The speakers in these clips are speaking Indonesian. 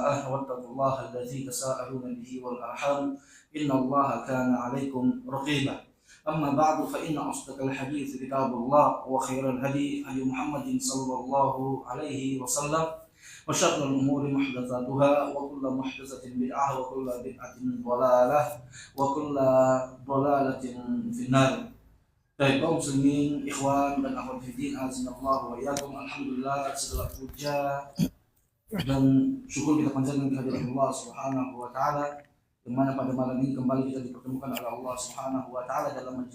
الساعة واتقوا الله الذي تساءلون به والأرحام إن الله كان عليكم رقيبا أما بعد فإن أصدق الحديث كتاب الله وخير الهدي هدي محمد صلى الله عليه وسلم وشر الأمور محدثاتها وكل محدثة بدعة وكل بدعة ضلالة وكل ضلالة في النار. Baik kaum muslimin, ikhwan dan akhwat fiddin, azinallahu wa iyyakum. Alhamdulillah, segala puja dan syukur kita panjatkan kehadirat Allah Subhanahu wa taala, di mana pada malam ini kembali kita dipertemukan oleh Allah Subhanahu wa taala dalam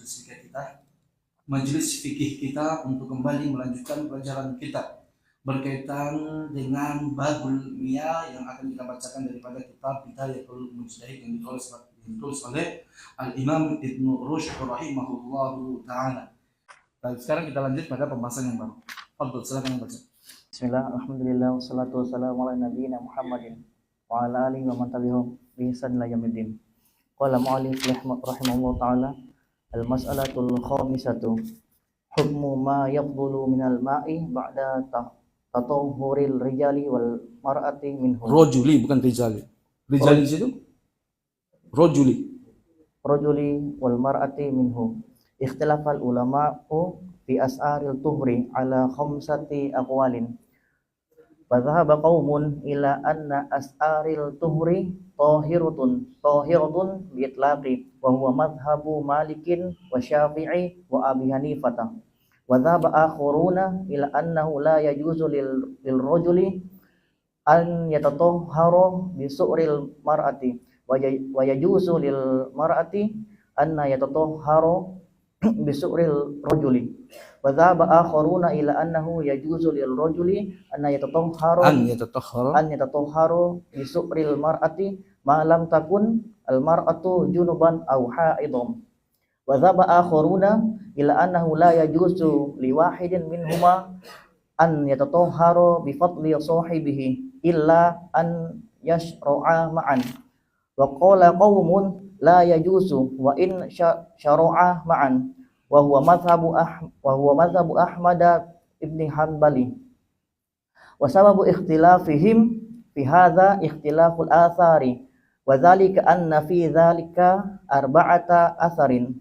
majelis fikih kita untuk kembali melanjutkan pelajaran kita berkaitan dengan babul miyah yang akan kita bacakan daripada kitab Bidayatul Mujtahid yang ditulis oleh Al-Imam Ibnu Rushd rahimahullahu ta'ala. Baik, sekarang kita lanjut pada pembahasan yang baru. Fadhil, silakan baca. Bismillah, alhamdulillah, wassalatu wassalamu ala nabiyyina Muhammadin wa ala alihi wa man tabi'ahum bi ihsan ila yaumiddin. Qala mu'allif rahimahullahu ta'ala, al-mas'alatul khamisatu hukmu ma yafdulu minal ma'i ba'da tatahhuril rijali wal mar'ati minhu. Rajuli, bukan rijali. Rijali di situ? Rajuli wal mar'ati minhu. Ikhtilafal ulama'u fi as'aril tuhri ala khamsati aqwalin. Wa dhahaba qaumun ila anna as'aril tuhri tahiratun bi itlaqi wa huwa madhhabu Malikin wa Syafi'i wa Abi Hanifah. Wa dhahaba akhuruna ila annahu la yajuzu lil rajuli an yatatahhara bi su'ril mar'ati wa yajuzu lil mar'ati anna yatatahharu bi su'ril rajuli. Wa dhahaba akharuna ila annahu yajuzu lil rajuli anna yatatahharu bi su'ril mar'ati ma lam takun al mar'atu junuban aw haidhum. Wa dhahaba akharuna ila annahu la yajuzu li wahidin minhuma an yatatahharu bi fadli sahibihi illa an yashra'a ma'an. Wa qala qaumun la yajuzu wa in syara'a ma'an wa huwa madhhabu Ahmad ibn Hanbali. Wa sababu ikhtilafihim fi hadza ikhtilaful athari wa dzalika anna fi dzalika arba'ata atharin.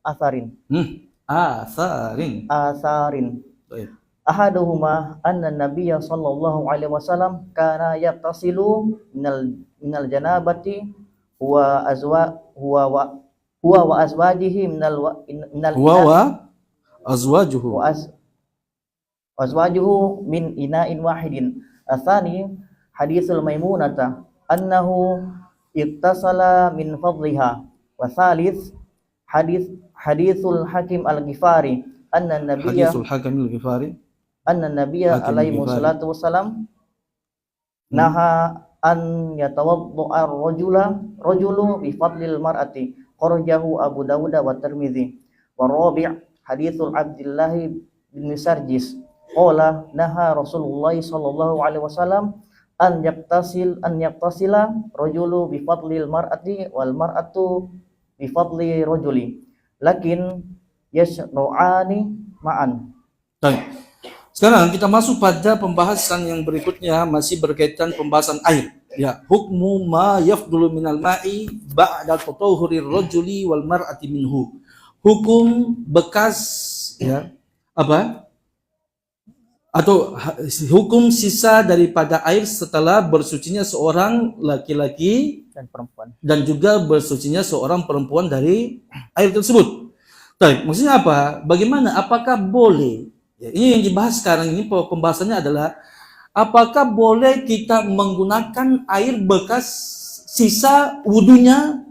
Atharin. Baik. Ahaduhuma anna nabiyya sallallahu alaihi wasallam kana yattasilu minal janabati wa azwajihi azwajuhu min ina'in wahidin. Atsani haditsul maimunata annahu ittasala min fadliha. Wa tsalits hadithul hakim al-ghifari anna nabiyya alaihi wassalatu wassalam naha an yatawaddu'a rajulu bi fadlil mar'ati. Kharajahu Abu Dawud wa Tirmidzi. Wa rabi' haditsul Abdullah bin Sarjis qala naha Rasulullah sallallahu alaihi wasallam an yaktasila rajulu bi fadlil mar'ati wal mar'atu bi fadli rajuli lakin yashra'ani ma'an. Baik. Sekarang kita masuk pada pembahasan yang berikutnya, masih berkaitan pembahasan air. Ya, hukmu ma yafdulu minal ma'i ba'da tatahhurir rajuli wal mar'ati minhu. Hukum bekas ya, apa? Atau hukum sisa daripada air setelah bersucinya seorang laki-laki dan perempuan dan juga bersucinya seorang perempuan dari air tersebut. Baik, maksudnya apa? Bagaimana? Apakah boleh? Ya, ini yang dibahas sekarang ini, pembahasannya adalah apakah boleh kita menggunakan air bekas sisa wudunya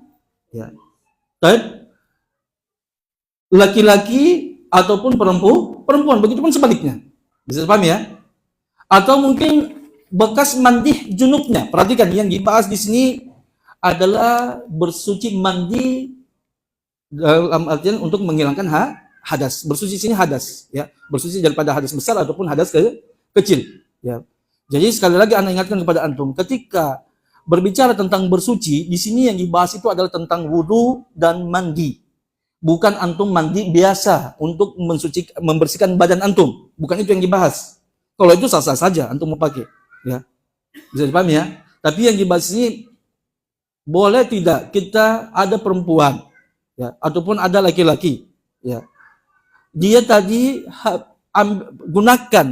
ya, baik laki-laki ataupun perempuan, begitu pun sebaliknya. Bisa paham ya? Atau mungkin bekas mandi junubnya. Perhatikan, yang dibahas di sini adalah bersuci mandi dalam artian untuk menghilangkan hadas. Bersuci sini hadas, ya. Bersuci daripada hadas besar ataupun hadas kecil, ya. Jadi sekali lagi Anda ingatkan kepada antum, ketika berbicara tentang bersuci, di sini yang dibahas itu adalah tentang wudu dan mandi. Bukan antum mandi biasa untuk membersihkan badan antum. Bukan itu yang dibahas. Kalau itu sah-sah saja antum mau pakai, ya. Bisa dipahami ya? Tapi yang dibahas ini boleh tidak kita ada perempuan ya ataupun ada laki-laki ya. Dia tadi gunakan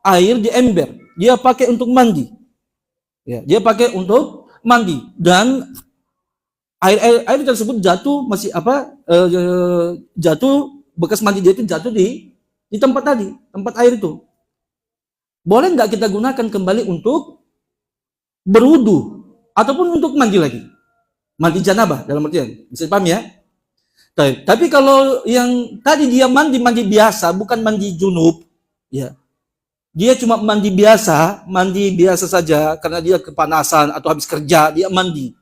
air di ember, dia pakai untuk mandi. Ya, dia pakai untuk mandi dan air tersebut jatuh jatuh bekas mandi dia itu jatuh di tempat tadi, tempat air itu. Boleh nggak kita gunakan kembali untuk berwudu ataupun untuk mandi lagi? Mandi janabah dalam artian, bisa dipahami ya? Tapi kalau yang tadi dia mandi biasa, bukan mandi junub, ya. Dia cuma mandi biasa saja karena dia kepanasan atau habis kerja, dia mandi.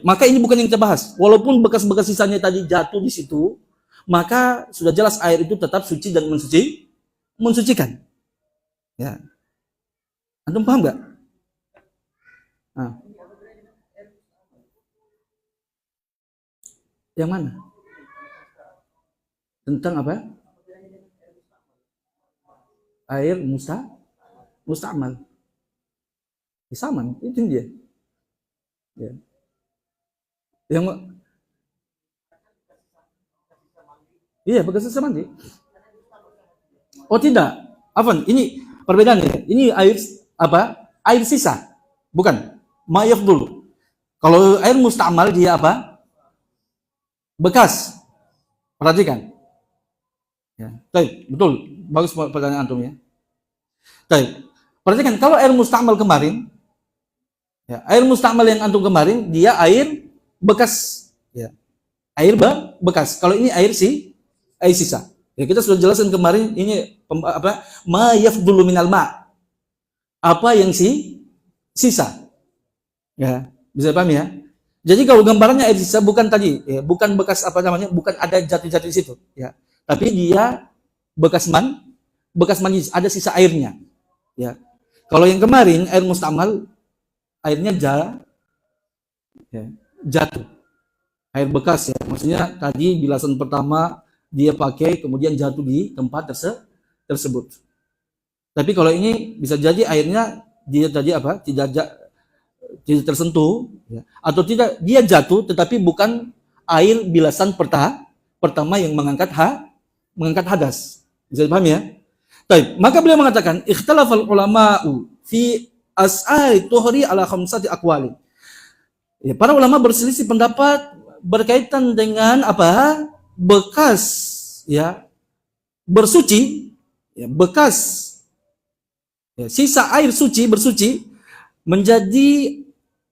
Maka ini bukan yang kita bahas. Walaupun bekas-bekas sisanya tadi jatuh di situ, maka sudah jelas air itu tetap suci dan mensucikan. Ya. Antum paham nggak? Nah. Yang mana? Tentang apa? Air musta'mal. Sama, itu dia. Ya. Yang iya, bekas sisa mandi. Oh tidak, Afwan, ini perbedaannya. Ini air apa? Air sisa, bukan ma'yaf dulu. Kalau air musta'mal dia apa? Bekas. Perhatikan. Ya, betul. Bagus pertanyaan antum ya. Perhatikan, kalau air musta'mal kemarin, ya, air musta'mal yang antum kemarin dia air bekas, ya. Air bekas. Kalau ini air sisa. Ya, kita sudah jelaskan kemarin ini apa? Ma yafdulu minal ma. Apa yang sisa. Ya, bisa paham ya? Jadi kalau gambarannya air sisa bukan tadi, ya, bukan bekas apa namanya, bukan ada jatuh-jatuh di situ, ya. Tapi dia bekas mandi, ada sisa airnya, ya. Kalau yang kemarin air musta'mal airnya jatuh, air bekas ya. Maksudnya tadi bilasan pertama dia pakai kemudian jatuh di tempat tersebut. Tapi kalau ini bisa jadi airnya dia tadi apa? Tidak tersentuh, ya. Atau tidak dia jatuh tetapi bukan air bilasan pertama yang mengangkat hadas. Bisa dipahami ya? Maka beliau mengatakan ikhtalafal ulama'u fi as'ari tuhri ala khamsati aqwali. Ya, para ulama berselisih pendapat berkaitan dengan apa? Bekas ya bersuci, ya, bekas ya, sisa air suci bersuci menjadi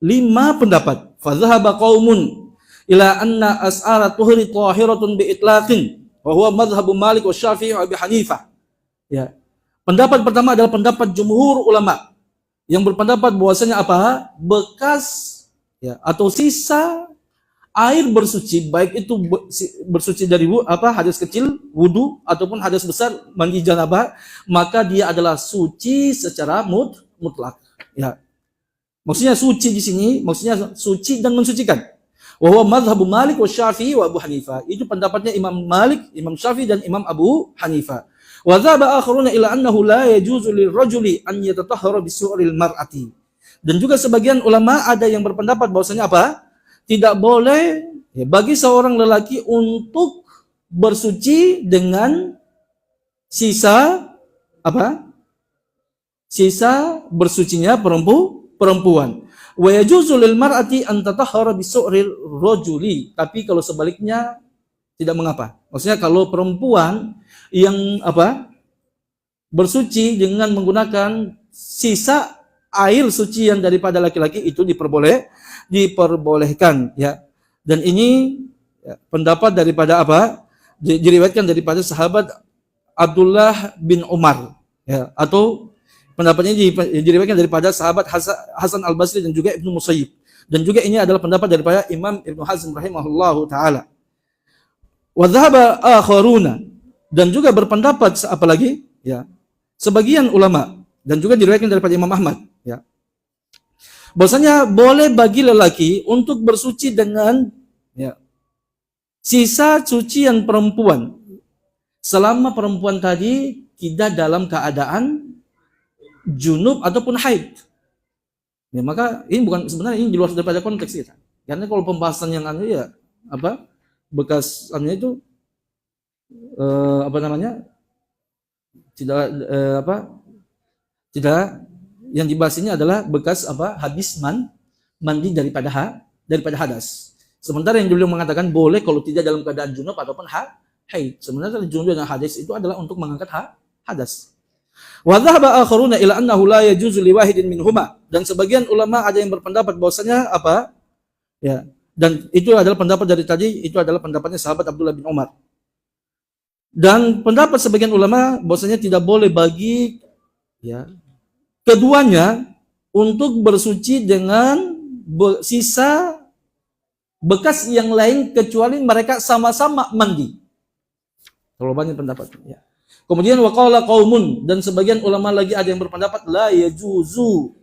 5 pendapat. Fadhhaba qaumun ila anna as'ara tuhri tahiratun bi itlaqin wa huwa madhhabu Malik wa Syafi'i wa Abi Hanifah. Ya. Pendapat pertama adalah pendapat jumhur ulama yang berpendapat bahwasanya apa? Bekas ya atau sisa air bersuci, baik itu bersuci dari hadas kecil wudu ataupun hadas besar mandi janabah, maka dia adalah suci secara mutlak. Ya. Maksudnya suci di sini, maksudnya suci dan mensucikan. Wa huwa madhhabu Malik wa Syafi'i wa Abu Hanifah. Itu pendapatnya Imam Malik, Imam Syafi'i dan Imam Abu Hanifah. Wa dhaba akharuna ila annahu la yajuzu lirrajuli an yatatahhara bi su'ril mar'ati. Dan juga sebagian ulama ada yang berpendapat bahwasanya apa? Tidak boleh ya, bagi seorang lelaki untuk bersuci dengan sisa apa? Sisa bersucinya perempuan. Wa yajuzu lil mar'ati an tatahhara bi su'ril rajuli. Tapi kalau sebaliknya tidak mengapa. Maksudnya kalau perempuan yang apa? Bersuci dengan menggunakan sisa air suci yang daripada laki-laki itu diperbolehkan ya. Dan ini ya, pendapat daripada apa? Diriwayatkan daripada sahabat Abdullah bin Umar ya, atau pendapatnya diriwayatkan daripada sahabat Hasan Al-Basri dan juga Ibnu Musayyib. Dan juga ini adalah pendapat daripada Imam Ibnu Hazm rahimahullahu taala. Wa dhahaba akharuna, dan juga berpendapat apalagi ya, sebagian ulama dan juga diriwayatkan daripada Imam Ahmad ya. Bahwasanya boleh bagi lelaki untuk bersuci dengan ya, sisa sucian perempuan selama perempuan tadi tidak dalam keadaan junub ataupun haid. Ya, maka ini bukan, sebenarnya ini di luar daripada konteks kita. Karena kalau pembahasan yang ya bekasannya itu tidak yang dibahas ini adalah bekas habis mandi daripada hadas. Sementara yang beliau mengatakan boleh kalau tidak dalam keadaan junub ataupun haid. Sebenarnya junub dan hadas itu adalah untuk mengangkat hadas. Wa dhahaba akharuna ila annahu la yajuzu li wahidin minhuma, dan sebagian ulama ada yang berpendapat bahwasanya dan itu adalah pendapat dari tadi, itu adalah pendapatnya sahabat Abdullah bin Umar. Dan pendapat sebagian ulama bahwasanya tidak boleh bagi keduanya untuk bersuci dengan sisa bekas yang lain kecuali mereka sama-sama mandi. Terlalu banyak pendapat. Ya. Kemudian waqala qaumun, dan sebagian ulama lagi ada yang berpendapat la yajuzu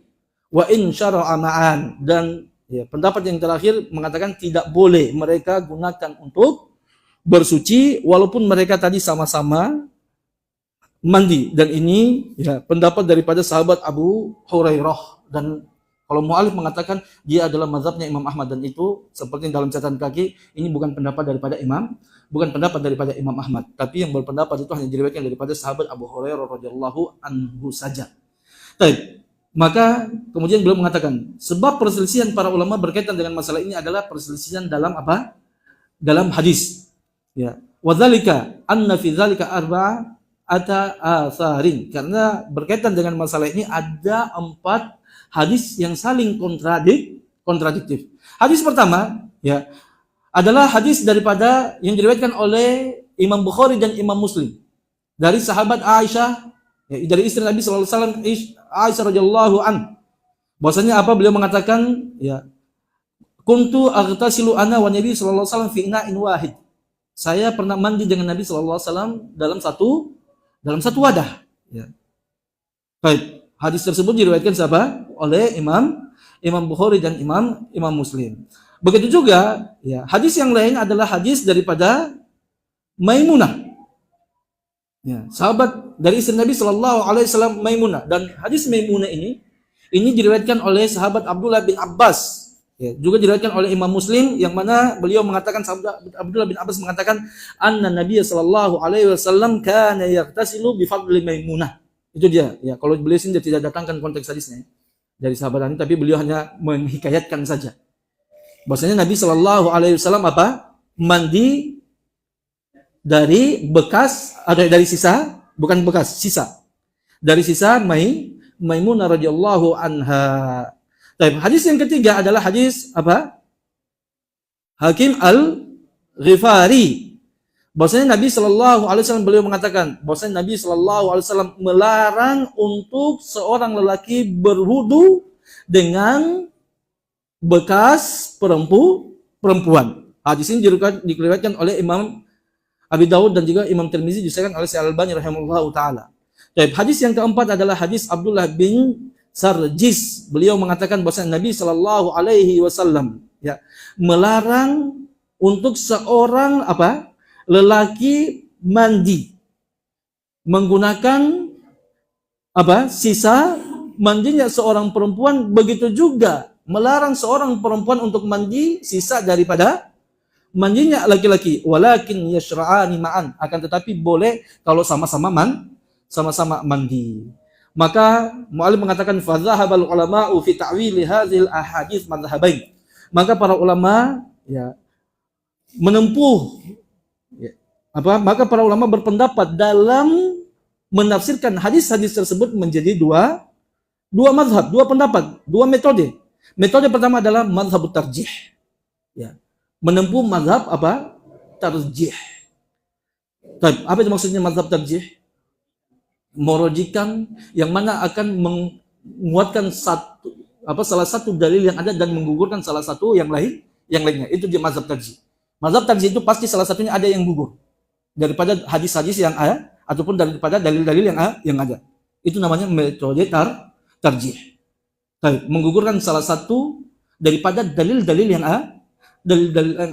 wa in syara'a ma'an, dan pendapat yang terakhir mengatakan tidak boleh mereka gunakan untuk bersuci walaupun mereka tadi sama-sama mandi. Dan ini pendapat daripada sahabat Abu Hurairah, dan kalau mu'alif mengatakan dia adalah mazhabnya Imam Ahmad, dan itu seperti dalam catatan kaki ini bukan pendapat daripada Imam Ahmad, tapi yang berpendapat itu hanya diriwayatkan daripada sahabat Abu Hurairah radhiyallahu anhu saja. Baik. Maka kemudian beliau mengatakan sebab perselisihan para ulama berkaitan dengan masalah ini adalah perselisihan dalam dalam hadis. Ya. Wadzalika anna fi dzalika arba'ata atharin, karena berkaitan dengan masalah ini ada 4 hadis yang saling kontradiktif. Hadis pertama adalah hadis daripada yang diriwayatkan oleh Imam Bukhari dan Imam Muslim dari sahabat Aisyah, dari istri Nabi sallallahu alaihi wasallam, Aisyah radhiyallahu an. Bahwasanya beliau mengatakan kuntu aghtasilu ana wa Nabi sallallahu alaihi wasallam fi ina'in wahid. Saya pernah mandi dengan Nabi sallallahu alaihi wasallam dalam satu wadah. Baik, hadis tersebut diriwayatkan oleh Imam Bukhari dan Imam Muslim. Begitu juga hadis yang lain adalah hadis daripada Maimunah, sahabat dari istri Nabi sallallahu alaihi wasallam Maimunah, dan hadis Maimunah ini diriwayatkan oleh sahabat Abdullah bin Abbas, juga diriwayatkan oleh Imam Muslim, yang mana beliau mengatakan, sahabat Abdullah bin Abbas mengatakan anna Nabi sallallahu alaihi wasallam kana yaghtasilu bi fadli Maimunah. Itu dia. Kalau beliau sendiri tidak datangkan konteks hadisnya dari sahabat ini, tapi beliau hanya menghikayatkan saja. Bahwasanya Nabi sallallahu alaihi wasallam mandi dari bekas, dari sisa, bukan bekas, sisa. Dari sisa Maimunah radhiyallahu anha. Hadis yang ketiga adalah hadis Hakim Al-Ghifari. Bahwasanya Nabi sallallahu alaihi wasallam beliau mengatakan bahwasanya Nabi sallallahu alaihi wasallam melarang untuk seorang lelaki berwudu dengan bekas perempuan. Hadis ini diriwayatkan oleh Imam Abi Dawud dan juga Imam Tirmizi, disahkan oleh Syekh Al-Albani rahimahullahu taala. Hadis yang keempat adalah hadis Abdullah bin Sarjis. Beliau mengatakan bahwa Nabi sallallahu alaihi wasallam melarang untuk seorang lelaki mandi menggunakan sisa mandinya seorang perempuan, begitu juga melarang seorang perempuan untuk mandi sisa daripada mandinya laki-laki. Walakin yashra'ani ma'an, akan tetapi boleh kalau sama-sama mandi. Maka mu'allim mengatakan fadhahabal ulama'u fi ta'wili hadhil ahadits madhhabain. Maka para ulama maka para ulama berpendapat dalam menafsirkan hadis-hadis tersebut menjadi dua mazhab, dua pendapat, dua metode. Metode pertama adalah mazhab tarjih. Menempuh mazhab tarjih. Apa itu maksudnya mazhab tarjih? Merojikan yang mana akan menguatkan salah satu dalil yang ada dan menggugurkan salah satu yang lainnya. Itu dia mazhab tarjih. Mazhab tarjih itu pasti salah satunya ada yang gugur daripada hadis-hadis yang ada ataupun daripada dalil-dalil yang ada. Itu namanya metode tarjih. Menggugurkan salah satu daripada dalil-dalil yang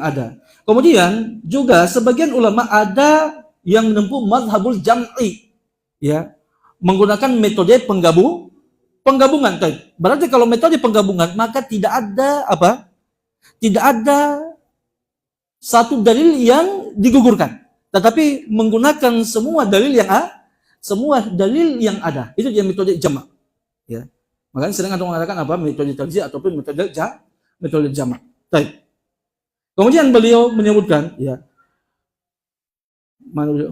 ada. Kemudian juga sebagian ulama ada yang menempuh mazhabul jam'i, menggunakan metode penggabungan. Berarti kalau metode penggabungan maka tidak ada apa? Tidak ada satu dalil yang digugurkan, tetapi menggunakan semua dalil yang ada. Itu dia metode jamak. Ya. Makanya sering ada mengatakan apa? Metode tarjih ataupun metode jamak. Baik. Kemudian beliau menyebutkan ya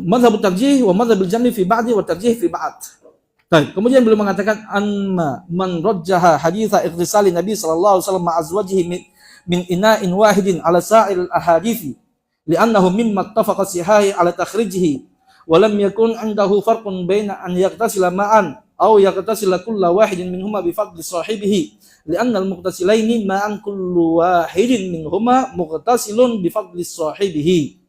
mazhab tarjih wa mazhab al-jam'i fi ba'di wa tarjih fi ba'd. Baik. Kemudian beliau mengatakan anma man rajjaha haditha ightisali Nabi sallallahu alaihi wasallam ma'a azwajihi min ina'in wahidin ala sa'il ahadithi li'annahu mimma ittafaqa sihahi ala takhrijihi wa lam yakun 'indahu farqun baina an yaghtasila ma'an aw yaghtasila kullu wahidin minhuma bi fadli sahibihi li'anna al-muqtasilaini ma'an kullu wahidin minhuma muqtasilun bi fadli sahibihi.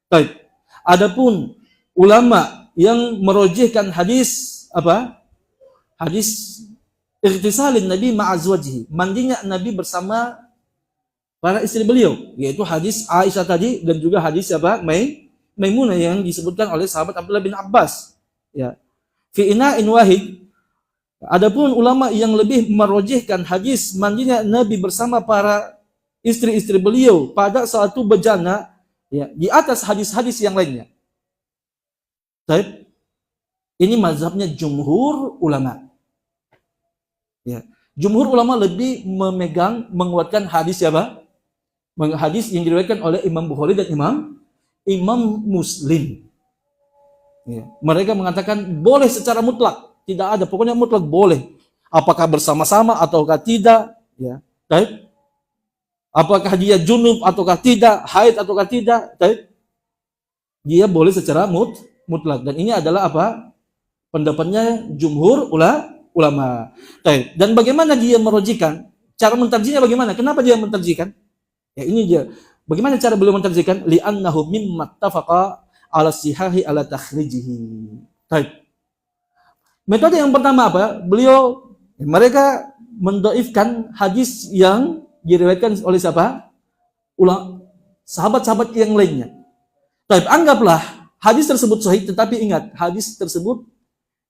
Baik. Adapun ulama yang merojihkan hadis apa? Hadis ightisalin Nabi ma'azwajihi, mandinya Nabi bersama para istri beliau, yaitu hadis Aisyah tadi dan juga hadis apa? Maimunah yang disebutkan oleh sahabat Abdullah bin Abbas. Ya. Fi ina'in wahid. Adapun ulama yang lebih merojihkan hadis mandinya Nabi bersama para istri-istri beliau pada suatu bejana, ya, di atas hadis-hadis yang lainnya. Baik. Ini mazhabnya jumhur ulama. Ya. Jumhur ulama lebih menguatkan hadis siapa? Hadis yang diriwayatkan oleh Imam Bukhari dan Imam Muslim. Ya. Mereka mengatakan boleh secara mutlak, tidak ada, pokoknya mutlak boleh. Apakah bersama-sama ataukah tidak? Ya. Baik. Apakah dia junub ataukah tidak, haid ataukah tidak? Baik. Dia boleh secara mutlak. Dan ini adalah apa? Pendapatnya jumhur ulama. Baik. Dan bagaimana dia merojikan? Cara mentarjihnya bagaimana? Kenapa dia mentarjihkan? Ya ini dia. Bagaimana cara beliau mentarjihkan? Li'annahu mimma ittafaqa ala sihahi ala takhrijihi. Baik. Metode yang pertama apa? Mereka mendoifkan hadis yang diriwayatkan oleh siapa? Sahabat-sahabat yang lainnya. Baik, anggaplah hadis tersebut sahih, tetapi ingat, hadis tersebut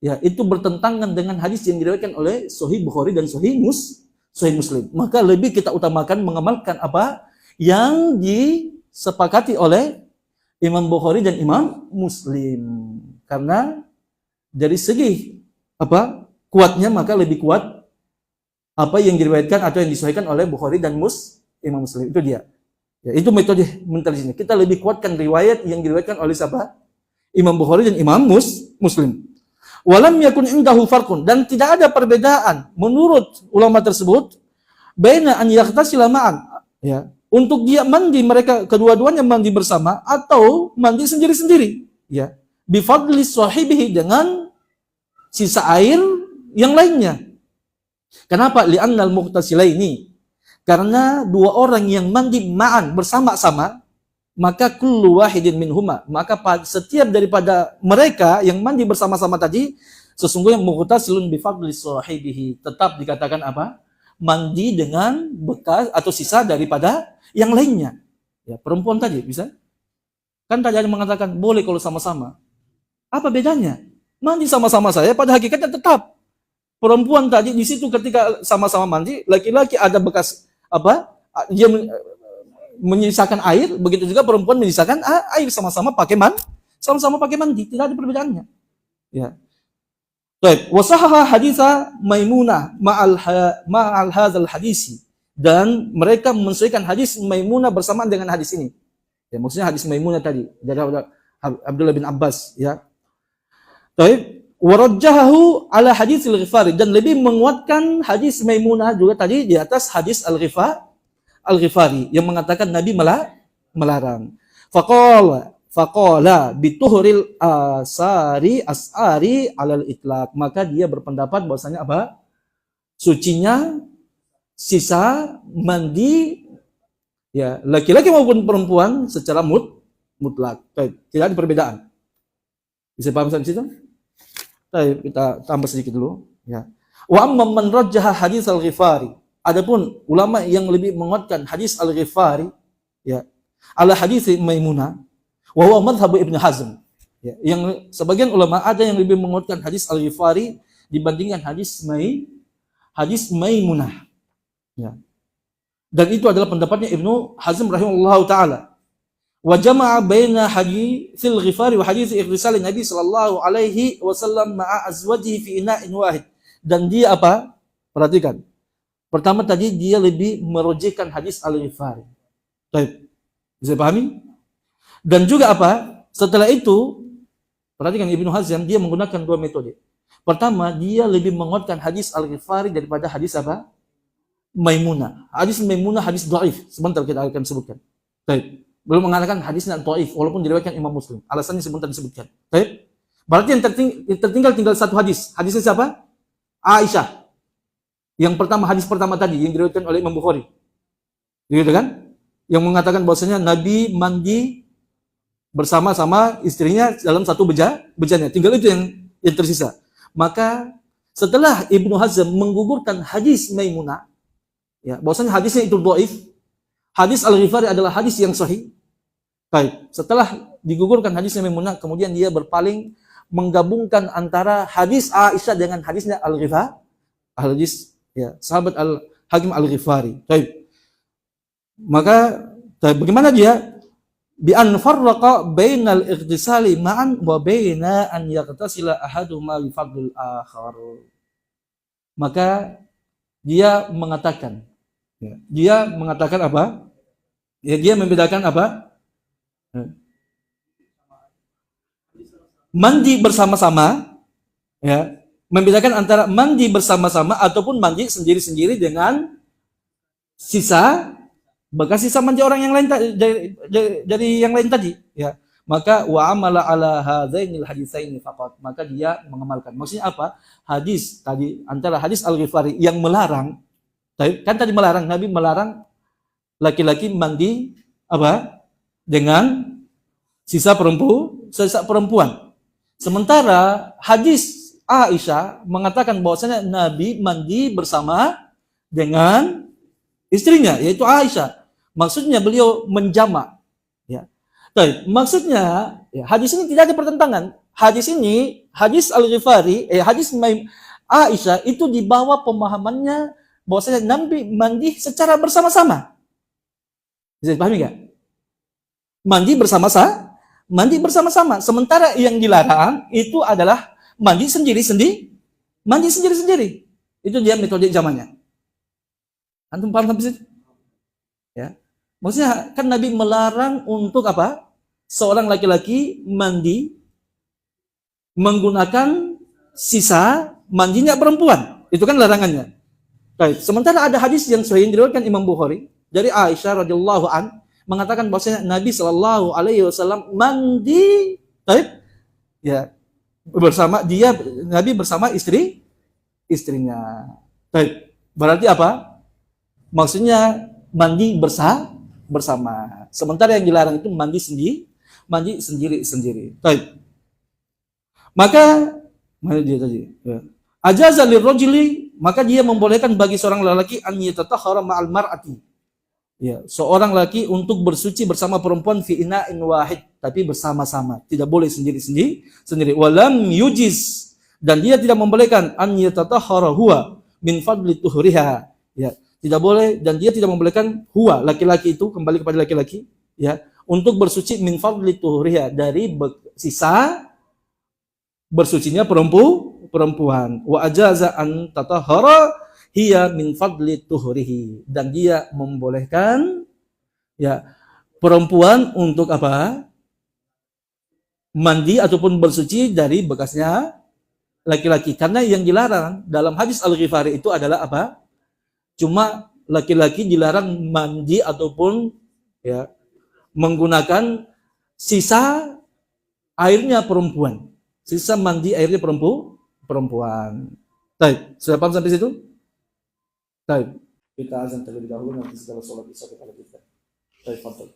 ya itu bertentangan dengan hadis yang diriwayatkan oleh Sahih Bukhari dan Sahih Muslim. Maka lebih kita utamakan mengamalkan apa yang disepakati oleh Imam Bukhari dan Imam Muslim. Karena dari segi apa kuatnya maka lebih kuat apa yang diriwayatkan atau yang disahihkan oleh Bukhari dan Imam Muslim. Itu dia. Ya, itu metode mentarjihnya. Kita lebih kuatkan riwayat yang diriwayatkan oleh siapa? Imam Bukhari dan Imam Muslim. Walam yakun indahu farqun, dan tidak ada perbedaan menurut ulama tersebut baina an yaghtasila ma'an, ya, untuk dia mandi, mereka kedua-duanya mandi bersama atau mandi sendiri-sendiri, ya, bi fadli sahibihi, dengan sisa air yang lainnya. Kenapa? Li'annal muqtasilaini, karena dua orang yang mandi ma'an bersama-sama, maka kullu wahidin minhuma, maka setiap daripada mereka yang mandi bersama-sama tadi sesungguhnya mughtasilun bi fadli sahibihi, tetap dikatakan apa? Mandi dengan bekas atau sisa daripada yang lainnya. Ya, perempuan tadi bisa? Kan tadi ada mengatakan boleh kalau sama-sama. Apa bedanya? Mandi sama-sama saya, pada hakikatnya tetap perempuan tadi di situ ketika sama-sama mandi, laki-laki ada bekas apa? Dia menyisakan air, begitu juga perempuan menyisakan air, sama-sama pakai mandi, tidak ada perbedaannya. Ya. Baik, wasahaha haditha Maimunah ma'al hadzal hadisi, dan mereka mensesuaikan hadis Maimunah bersamaan dengan hadis ini. Ya, maksudnya hadis Maimunah tadi dari Abdullah bin Abbas, ya. Baik, warajjahu ala hadis al-Ghifari, dan lebih menguatkan hadis Maimunah juga tadi di atas hadis Al-Ghifari yang mengatakan Nabi melarang. Faqala bituhril asari alal itlaq, maka dia berpendapat bahwasanya apa? Sucinya sisa mandi ya laki-laki maupun perempuan secara mutlak. Tidak ada perbedaan. Bisa paham sampai situ? Baik, kita tambah sedikit dulu, ya. Wa amma man rajjaha hadis al-Ghifari, adapun ulama yang lebih menguatkan hadis al-Ghifari, ya, ala hadis Maimunah, wa huwa madhhab Ibnu Hazm, ya, yang sebagian ulama ada yang lebih menguatkan hadis al-Ghifari dibandingkan hadis hadis Maimunah. Ya. Dan itu adalah pendapatnya Ibnu Hazm rahimahullahu taala. Wa jama'a baina haditsil Ghifari wa hadits ightisal Nabi sallallahu alaihi wasallam ma'a azwajihi fi ina'in wahid. Dan dia apa? Perhatikan. Pertama tadi dia lebih merujukkan hadis Al-Ghifari. Baik. Bisa pahami? Dan juga apa? Setelah itu, perhatikan Ibnu Hazm dia menggunakan dua metode. Pertama, dia lebih menguatkan hadis Al-Ghifari daripada hadis apa? Maimunah. Hadis Maimunah hadis dhaif. Sebentar kita akan sebutkan. Baik. Belum mengatakan hadisnya dhaif walaupun diriwayatkan Imam Muslim. Alasannya sebentar disebutkan. Baik. Berarti yang tertinggal tinggal satu hadis. Hadisnya siapa? Aisyah. Yang pertama, hadis pertama tadi yang diriwayatkan oleh Imam Bukhari. Gitu kan? Yang mengatakan bahwasanya Nabi mandi bersama-sama istrinya dalam satu bejana. Tinggal itu yang tersisa. Maka setelah Ibnu Hazm menggugurkan hadis Maimunah, ya, bahwasanya hadisnya itu dhaif, hadis Al-Ghifari adalah hadis yang sahih. Baik, setelah digugurkan hadisnya Maimunah, kemudian dia berpaling menggabungkan antara hadis Aisyah dengan hadisnya Al-Ghifari, hadis ya, sahabat Al-Hakim Al-Ghifari. Baik. Maka bagaimana dia? Bi an farraqa bainal ightisali ma'an wa baina an yaghtasila ahaduhuma bi fadlil akhar. Maka dia mengatakan, ya, dia mengatakan apa? Ya, dia membedakan apa? Mandi bersama-sama, ya, membedakan antara mandi bersama-sama ataupun mandi sendiri-sendiri dengan sisa bekas sisa mandi orang yang lain dari yang lain tadi, ya. Maka wa amala ala hadzainil haditsaini faqat, maka dia mengamalkan. Maksudnya apa? Hadis tadi antara hadis Al-Ghifari yang melarang, kan tadi melarang, Nabi melarang laki-laki mandi apa? Dengan sisa perempuan. Sementara hadis Aisyah mengatakan bahwasanya Nabi mandi bersama dengan istrinya, yaitu Aisyah. Maksudnya beliau menjamak. Ya. Maksudnya ya, hadis ini tidak ada pertentangan. Hadis ini, hadis Al-Ghifari, hadis Aisyah itu di bawah pemahamannya bahwasanya Nabi mandi secara bersama-sama. Bisa dipahami nggak? Mandi bersama-sama. Sementara yang dilarang itu adalah mandi sendiri-sendiri. Itu dia metode zamannya. Antum paham sampai situ? Ya. Maksudnya kan Nabi melarang untuk apa? Seorang laki-laki mandi menggunakan sisa mandinya perempuan. Itu kan larangannya. Baik. Sementara ada hadis yang sahih yang diriwayatkan Imam Bukhari dari Aisyah radhiyallahu an mengatakan bahwasanya Nabi sallallahu alaihi wasallam mandi, ya, Nabi bersama istrinya. Baik. Berarti apa? Maksudnya mandi bersama. Sementara yang dilarang itu mandi sendiri. Baik. Maka mana dia tadi? Ya. Ajaza lirrajuli, maka dia membolehkan bagi seorang lelaki an yatatahhara ma'al mar'ati. Ya, seorang laki untuk bersuci bersama perempuan fi ina'in wahid, tapi bersama-sama, tidak boleh sendiri. Walam yujiz, dan dia tidak membolehkan an yatatahhara huwa min fadli tuhriha. Ya, tidak boleh, dan dia tidak membolehkan huwa, laki-laki itu kembali kepada laki-laki, ya, untuk bersuci min fadli tuhriha, dari sisa bersucinya perempuan. Wa ajaza an tatahhara hiya min fadli tuhrihi, dan dia membolehkan ya perempuan untuk apa? Mandi ataupun bersuci dari bekasnya laki-laki. Karena yang dilarang dalam hadis Al-Ghifari itu adalah apa? Cuma laki-laki dilarang mandi ataupun ya menggunakan sisa airnya perempuan. Sisa mandi airnya perempuan. Baik, sudah paham sampai situ? Baik. Kita azan terlebih dahulu, nanti setelah sholat isya kita lanjutkan. Baik, fadhil.